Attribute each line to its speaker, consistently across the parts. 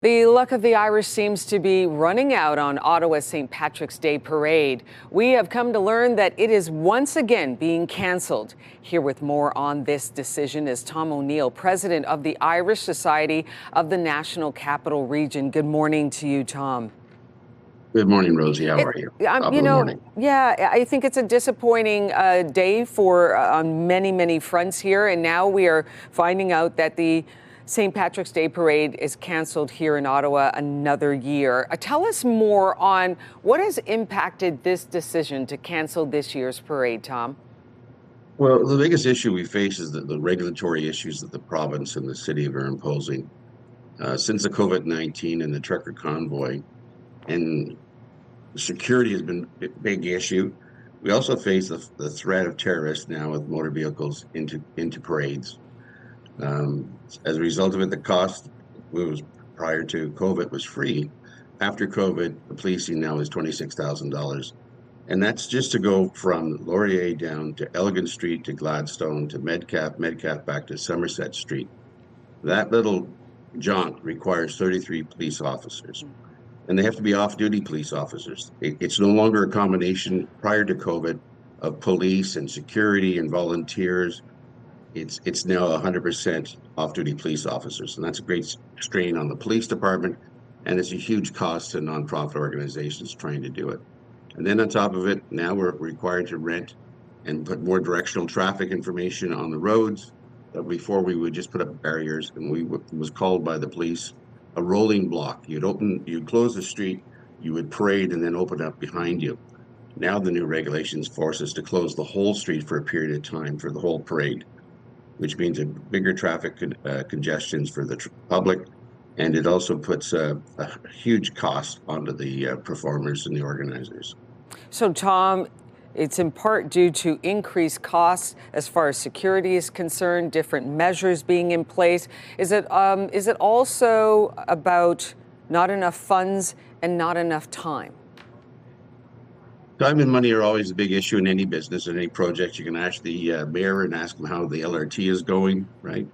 Speaker 1: The luck of the Irish seems to be running out on Ottawa's St. Patrick's Day parade. We have come to learn that it is once again being cancelled. Here with more on this decision is Tom O'Neill, president of the Irish Society of the National Capital Region. Good morning to you, Tom.
Speaker 2: Good morning, Rosie. How are you? Top of the morning.
Speaker 1: Yeah, I think it's a disappointing day for on many fronts here. And now we are finding out that the St. Patrick's Day parade is canceled here in Ottawa another year. Tell us more on what has impacted this decision to cancel this year's parade, Tom.
Speaker 2: Well, the biggest issue we face is the regulatory issues that the province and the city are imposing. Since the COVID-19 and the trucker convoy, and security has been a big issue. We also face the threat of terrorists now with motor vehicles into parades. As a result of it, the cost was prior to COVID was free. After COVID, the policing now is $26,000. And that's just to go from Laurier down to Elgin Street to Gladstone to Medcalf back to Somerset Street. That little jaunt requires 33 police officers. And they have to be off-duty police officers. It's no longer a combination prior to COVID of police and security and volunteers. It's now 100% off-duty police officers, and that's a great strain on the police department, and it's a huge cost to nonprofit organizations trying to do it. And then on top of it, now we're required to rent and put more directional traffic information on the roads. Before we would just put up barriers, and was called by the police a rolling block. You'd close the street, you would parade, and then open up behind you. Now the new regulations force us to close the whole street for a period of time for the whole parade, which means a bigger traffic congestions for the public, and it also puts a huge cost onto the performers and the organizers.
Speaker 1: So, Tom, it's in part due to increased costs as far as security is concerned, different measures being in place. Is it also about not enough funds and not enough time?
Speaker 2: Time and money are always a big issue in any business and any project. You can ask the mayor and ask them how the LRT is going, right?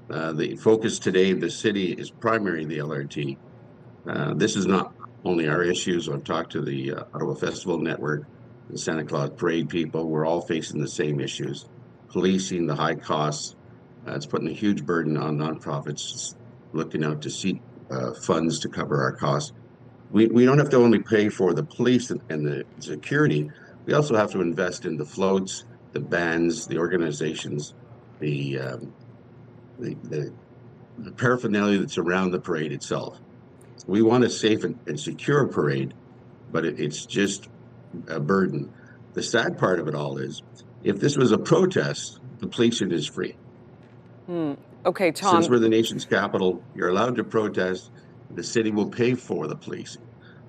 Speaker 2: The focus today of the city is primarily the LRT. This is not only our issues. I've talked to the Ottawa Festival Network, the Santa Claus Parade people. We're all facing the same issues. Policing, the high costs. It's putting a huge burden on nonprofits looking out to seek funds to cover our costs. We don't have to only pay for the police and the security. We also have to invest in the floats, the bands, the organizations, the paraphernalia that's around the parade itself. We want a safe and secure parade, but it's just a burden. The sad part of it all is, if this was a protest, the policing is free.
Speaker 1: Okay, Tom.
Speaker 2: Since we're the nation's capital, you're allowed to protest. The city will pay for the policing.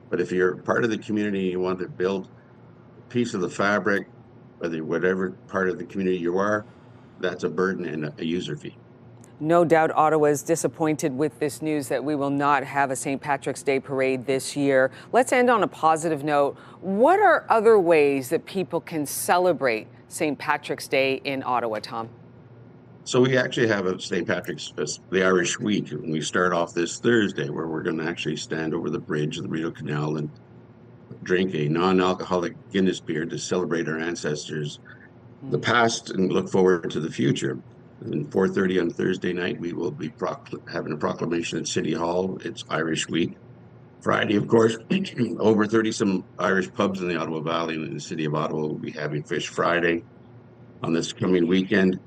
Speaker 2: But if you're part of the community and you want to build a piece of the fabric, whatever part of the community you are, that's a burden and a user fee.
Speaker 1: No doubt Ottawa is disappointed with this news that we will not have a St. Patrick's Day parade this year. Let's end on a positive note. What are other ways that people can celebrate St. Patrick's Day in Ottawa, Tom?
Speaker 2: So we actually have a St. Patrick's, the Irish Week, and we start off this Thursday, where we're going to actually stand over the bridge of the Rideau Canal and drink a non-alcoholic Guinness beer to celebrate our ancestors, the past, and look forward to the future. And 4:30 on Thursday night, we will be having a proclamation at City Hall. It's Irish Week. Friday, of course, over 30-some Irish pubs in the Ottawa Valley and in the city of Ottawa will be having Fish Friday. On this coming weekend,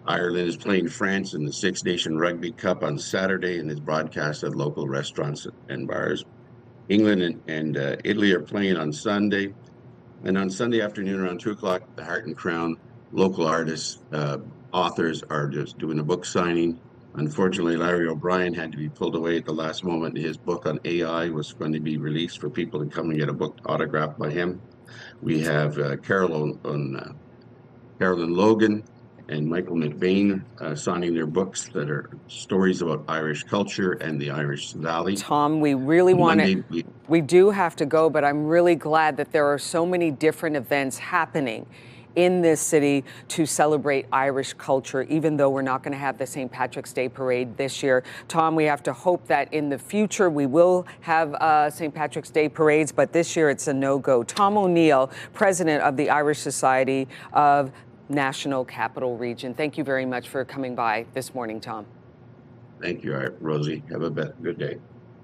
Speaker 2: Ireland is playing France in the Six Nation Rugby Cup on Saturday and is broadcast at local restaurants and bars. England and Italy are playing on Sunday. And on Sunday afternoon around 2 o'clock, the Heart and Crown local artists, authors are just doing a book signing. Unfortunately, Larry O'Brien had to be pulled away at the last moment. His book on AI was going to be released for people to come and get a book autographed by him. We have Carolyn Logan and Michael McBain signing their books that are stories about Irish culture and the Irish Valley.
Speaker 1: Tom, we really want to, we do have to go, but I'm really glad that there are so many different events happening in this city to celebrate Irish culture, even though we're not going to have the St. Patrick's Day parade this year. Tom, we have to hope that in the future we will have St. Patrick's Day parades, but this year it's a no-go. Tom O'Neill, president of the Irish Society of National Capital Region. Thank you very much for coming by this morning, Tom.
Speaker 2: Thank you, Rosie. Have a good day.